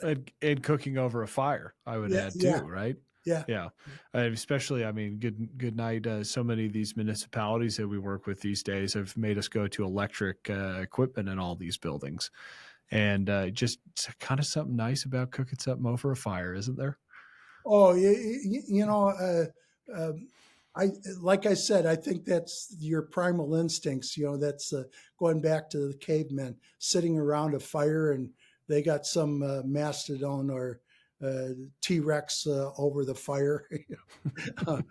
And cooking over a fire, I would Yeah, add yeah, too, right? Yeah. Yeah, especially, I mean, good night. So many of these municipalities that we work with these days have made us go to electric equipment in all these buildings, and just kind of something nice about cooking something over a fire, isn't there? Oh, you know, I like I said, I think that's your primal instincts. You know, that's going back to the cavemen sitting around a fire, and they got some mastodon or uh, T Rex over the fire. uh,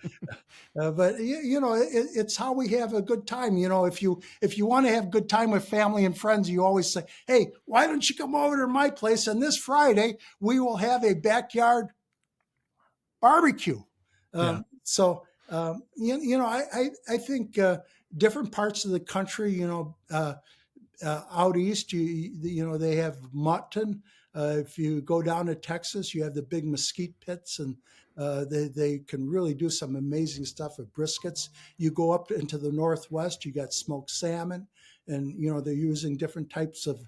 but you know, it's how we have a good time. You know, if you want to have a good time with family and friends, you always say, "Hey, why don't you come over to my place? And this Friday we will have a backyard barbecue." Yeah. You know, I think different parts of the country, out east, you know, they have mutton. If you go down to Texas, you have the big mesquite pits, and they can really do some amazing stuff with briskets. You go up into the Northwest, you got smoked salmon, and you know they're using different types of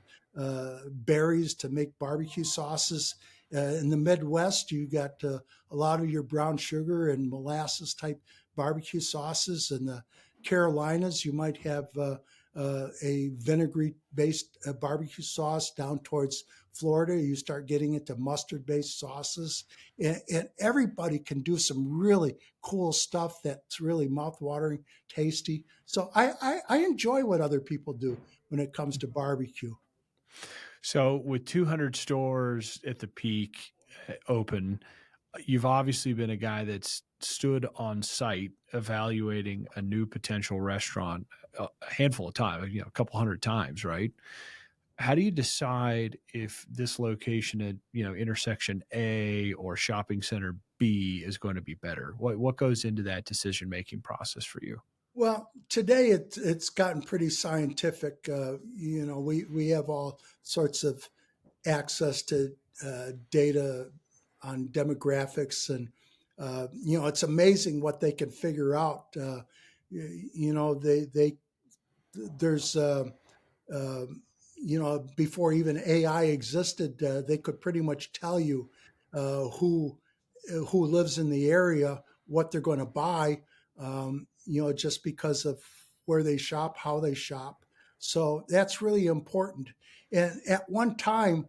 berries to make barbecue sauces. In the Midwest, you got a lot of your brown sugar and molasses type barbecue sauces. In the Carolinas, you might have a vinegary based barbecue sauce. Down towards Florida, you start getting into mustard based sauces. And everybody can do some really cool stuff that's really mouth-watering, tasty. So I enjoy what other people do when it comes to barbecue. So with 200 stores at the peak open, you've obviously been a guy that's stood on site evaluating a new potential restaurant a handful of times, a couple hundred times, right? How do you decide if this location at, intersection A or shopping center B is going to be better? What goes into that decision making process for you? Well, today it's gotten pretty scientific. You know, we have all sorts of access to data on demographics, and you know, it's amazing what they can figure out. You know, they there's you know, before even AI existed, they could pretty much tell you uh, who who lives in the area, what they're going to buy, you know, just because of where they shop, how they shop. So that's really important. And at one time,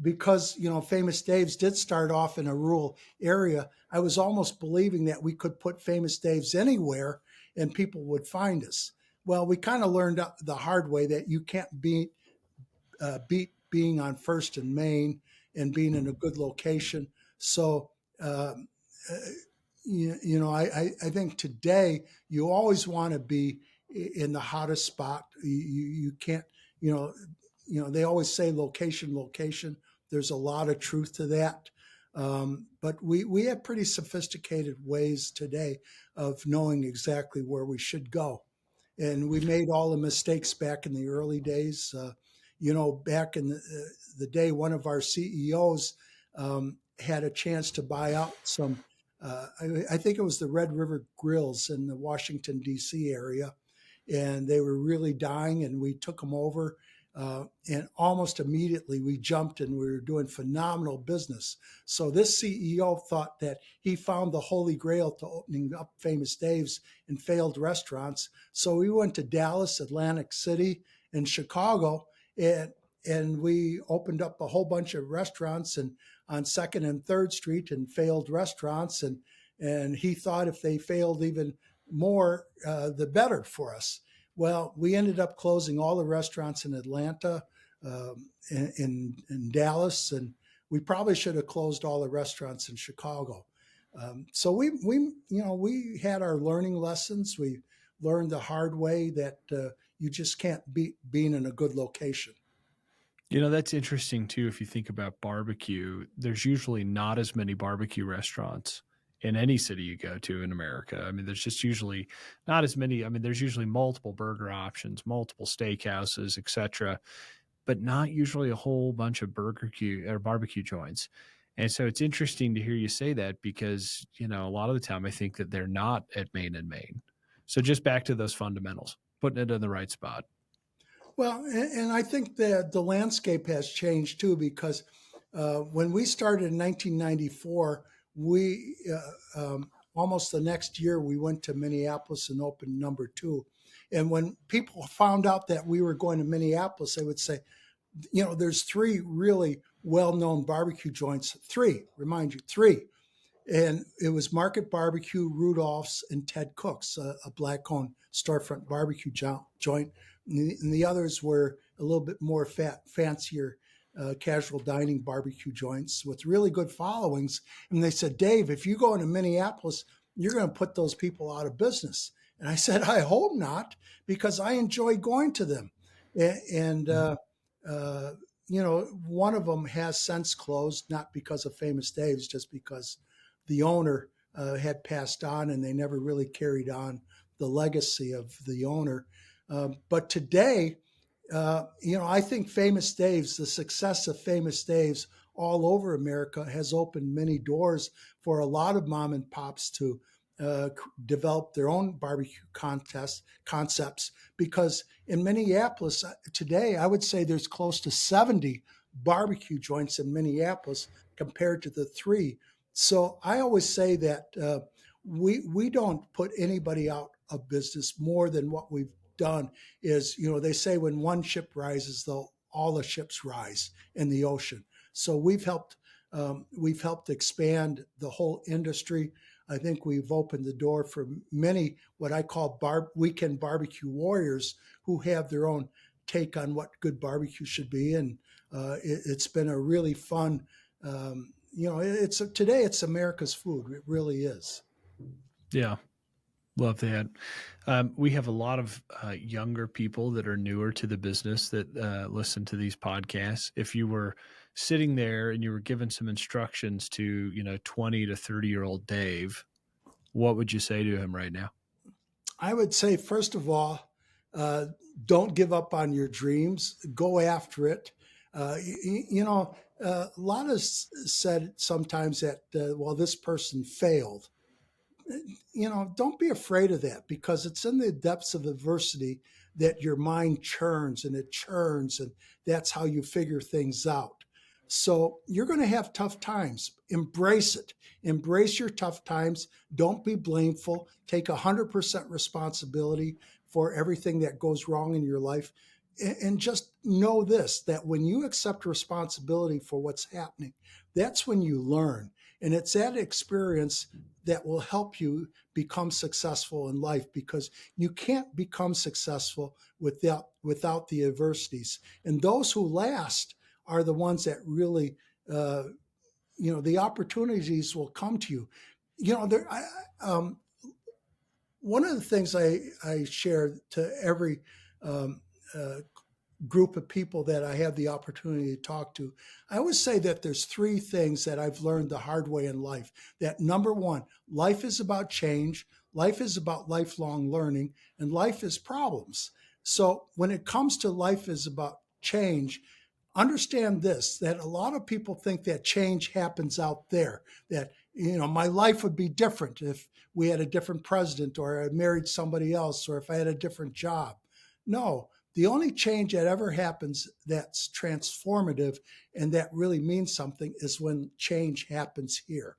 because you know, Famous Dave's did start off in a rural area, I was almost believing that we could put Famous Dave's anywhere and people would find us. Well, we kind of learned the hard way that you can't beat being on First and Main and being in a good location. So, um, uh, you know, I think today you always want to be in the hottest spot. You can't, you know, they always say location, location. There's a lot of truth to that. But we have pretty sophisticated ways today of knowing exactly where we should go. And we made all the mistakes back in the early days. You know, back in the day, one of our CEOs had a chance to buy out some. I think it was the Red River Grills in the Washington D.C. area, and they were really dying. And we took them over, and almost immediately we jumped, and we were doing phenomenal business. So this CEO thought that he found the holy grail to opening up Famous Dave's in failed restaurants. So we went to Dallas, Atlantic City, and Chicago, and we opened up a whole bunch of restaurants and on Second and Third Street, and failed restaurants, and he thought if they failed even more, the better for us. Well, we ended up closing all the restaurants in Atlanta, in Dallas, and we probably should have closed all the restaurants in Chicago. So we had our learning lessons. We learned the hard way that you just can't beat being in a good location. That's interesting too. If you think about barbecue, there's usually not as many barbecue restaurants in any city you go to in America. I mean, there's just usually not as many. I mean, there's usually multiple burger options, multiple steakhouses, etc., but not usually a whole bunch of barbecue joints. And so it's interesting to hear you say that because, a lot of the time I think that they're not at Main and Main. So just back to those fundamentals, putting it in the right spot. Well, and I think that the landscape has changed too, because when we started in 1994, we almost the next year we went to Minneapolis and opened number two. And when people found out that we were going to Minneapolis, they would say, there's three really well-known barbecue joints. Three, remind you, three. And it was Market Barbecue, Rudolph's, and Ted Cook's, a black-owned storefront barbecue joint. And the others were a little bit more fancier casual dining barbecue joints with really good followings. And they said, Dave, if you go into Minneapolis, you're going to put those people out of business. And I said, I hope not, because I enjoy going to them. And one of them has since closed, not because of Famous Dave's, just because the owner had passed on and they never really carried on the legacy of the owner. But today, I think Famous Dave's, the success of Famous Dave's all over America has opened many doors for a lot of mom and pops to develop their own barbecue concepts, because in Minneapolis today, I would say there's close to 70 barbecue joints in Minneapolis compared to the three. So I always say that we don't put anybody out of business more than what we've done is, they say when one ship rises, though, all the ships rise in the ocean. So we've helped expand the whole industry. I think we've opened the door for many what I call weekend barbecue warriors who have their own take on what good barbecue should be, and it's been a really fun. Today it's America's food. It really is. Yeah. Love that. We have a lot of younger people that are newer to the business that listen to these podcasts. If you were sitting there and you were given some instructions to, 20 to 30-year-old Dave, what would you say to him right now? I would say, first of all, don't give up on your dreams. Go after it. A lot is said sometimes that, this person failed. Don't be afraid of that, because it's in the depths of adversity that your mind churns, and that's how you figure things out. So you're going to have tough times. Embrace it. Embrace your tough times. Don't be blameful. Take 100% responsibility for everything that goes wrong in your life. And just know this, that when you accept responsibility for what's happening, that's when you learn. And it's that experience that will help you become successful in life, because you can't become successful without the adversities. And those who last are the ones that really, the opportunities will come to you. One of the things I share to every group of people that I have the opportunity to talk to, I always say that there's three things that I've learned the hard way in life. That number one, life is about change, life is about lifelong learning, and life is problems. So when it comes to life is about change, understand this, that a lot of people think that change happens out there, that, my life would be different if we had a different president, or I married somebody else, or if I had a different job. No, the only change that ever happens that's transformative and that really means something is when change happens here.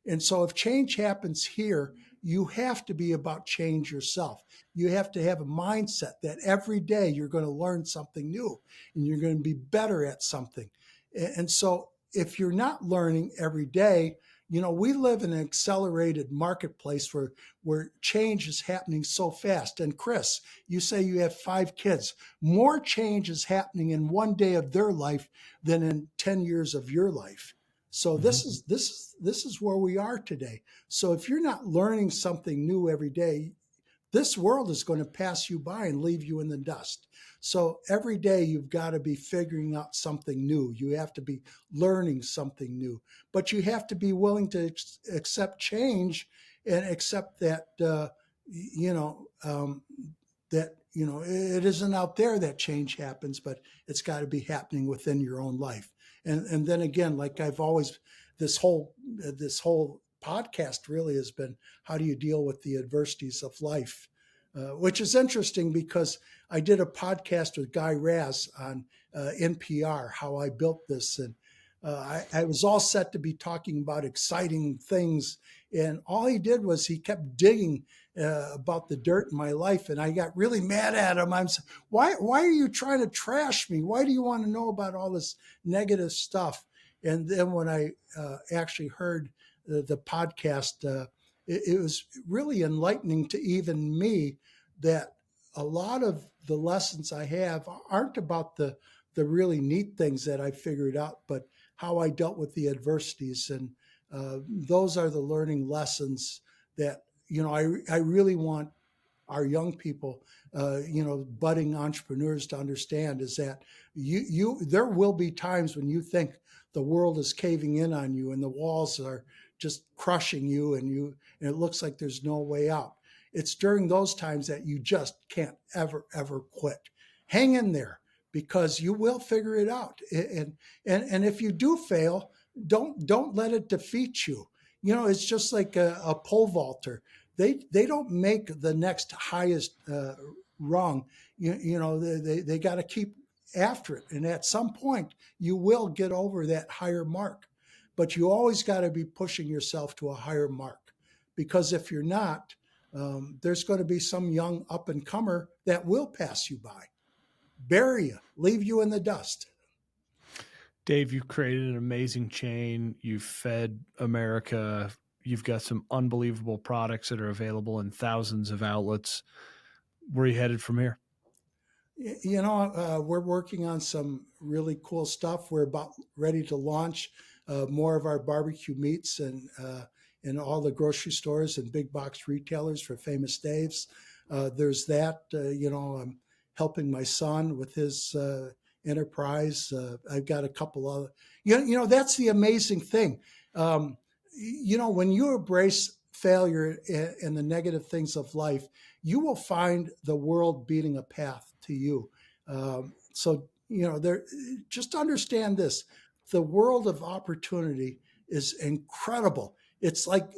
And so if change happens here, you have to be about change yourself. You have to have a mindset that every day you're going to learn something new and you're going to be better at something. And so if you're not learning every day, we live in an accelerated marketplace where change is happening so fast. And Chris, you say you have 5 kids. More change is happening in one day of their life than in 10 years of your life. So this is where we are today. So if you're not learning something new every day, this world is going to pass you by and leave you in the dust. So every day you've got to be figuring out something new. You have to be learning something new, but you have to be willing to accept change and accept that, it isn't out there that change happens, but it's got to be happening within your own life. And then again, like I've always, this whole podcast really has been, how do you deal with the adversities of life? Which is interesting, because I did a podcast with Guy Raz on NPR, how I built this. And I was all set to be talking about exciting things, and all he did was he kept digging about the dirt in my life, and I got really mad at him. Why are you trying to trash me? Why do you want to know about all this negative stuff? And then when I actually heard the podcast, it was really enlightening to even me that a lot of the lessons I have aren't about the really neat things that I figured out, but how I dealt with the adversities. And those are the learning lessons that, I really want our young people, budding entrepreneurs to understand is that there will be times when you think the world is caving in on you and the walls are just crushing you and it looks like there's no way out. It's during those times that you just can't ever quit. Hang in there because you will figure it out. And if you do fail, don't let it defeat you. It's just like a pole vaulter. They don't make the next highest rung. They got to keep after it, and at some point you will get over that higher mark. But you always got to be pushing yourself to a higher mark, because if you're not, there's going to be some young up and comer that will pass you by, bury you, leave you in the dust. Dave, you've created an amazing chain. You've fed America. You've got some unbelievable products that are available in thousands of outlets. Where are you headed from here? We're working on some really cool stuff. We're about ready to launch more of our barbecue meats and in all the grocery stores and big box retailers for Famous Dave's. There's that. I'm helping my son with his enterprise. I've got a couple other. That's the amazing thing. When you embrace failure and the negative things of life, you will find the world beating a path to you. There. Just understand this: the world of opportunity is incredible. It's like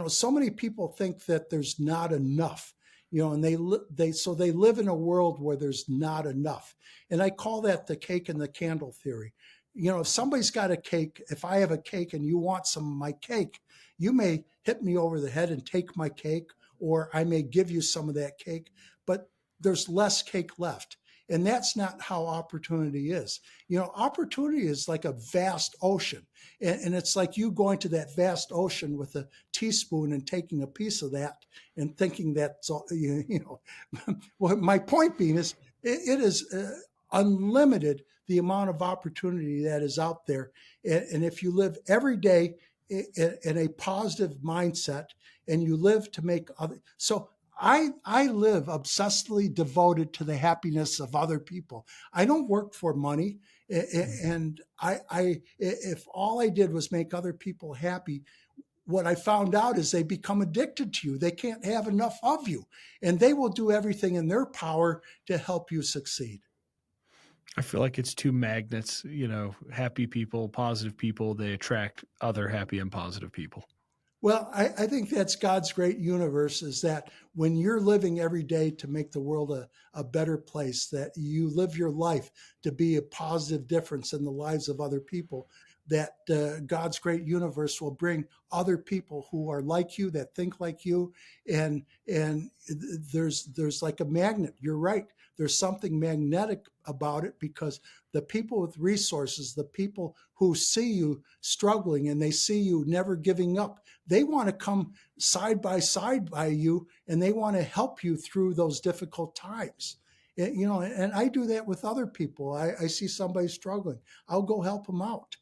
so many people think that there's not enough, and they live in a world where there's not enough, and I call that the cake and the candle theory. If somebody's got a cake, if I have a cake and you want some of my cake, you may hit me over the head and take my cake, or I may give you some of that cake, but there's less cake left. And that's not how opportunity is. Opportunity is like a vast ocean. And it's like you going to that vast ocean with a teaspoon and taking a piece of that and thinking that's all, well, my point being is it is unlimited, the amount of opportunity that is out there. And if you live every day in a positive mindset and you live to make other, so I live obsessively devoted to the happiness of other people. I don't work for money, and if all I did was make other people happy, what I found out is they become addicted to you. They can't have enough of you, and they will do everything in their power to help you succeed. I feel like it's two magnets, happy people, positive people, they attract other happy and positive people. Well, I think that's God's great universe, is that when you're living every day to make the world a better place, that you live your life to be a positive difference in the lives of other people, that God's great universe will bring other people who are like you, that think like you. And there's like a magnet. You're right. There's something magnetic about it, because the people with resources, the people who see you struggling and they see you never giving up, they want to come side by you, and they want to help you through those difficult times. And I do that with other people. I see somebody struggling, I'll go help them out.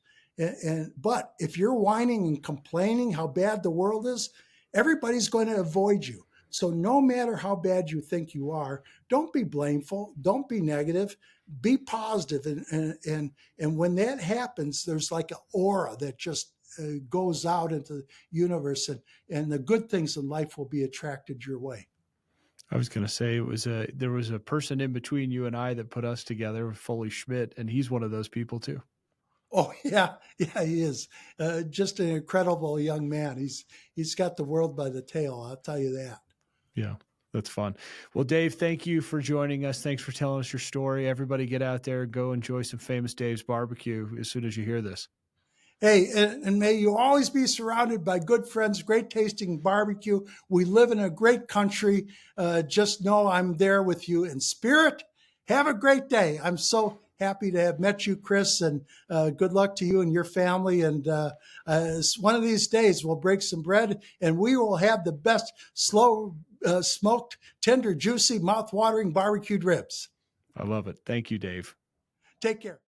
But if you're whining and complaining how bad the world is, everybody's going to avoid you. So no matter how bad you think you are, don't be blameful, don't be negative, be positive. And when that happens, there's like an aura that just goes out into the universe, and the good things in life will be attracted your way. I was going to say there was a person in between you and I that put us together, Foley Schmidt, and he's one of those people too. Oh yeah, he is just an incredible young man. He's got the world by the tail. I'll tell you that. Yeah. That's fun. Well, Dave, thank you for joining us. Thanks for telling us your story. Everybody get out there and go enjoy some Famous Dave's barbecue as soon as you hear this. Hey, and may you always be surrounded by good friends, great tasting barbecue. We live in a great country. Just know I'm there with you in spirit. Have a great day. I'm so happy to have met you, Chris, and good luck to you and your family. And one of these days, we'll break some bread and we will have the best slow smoked, tender, juicy, mouth-watering barbecued ribs. I love it. Thank you, Dave. Take care.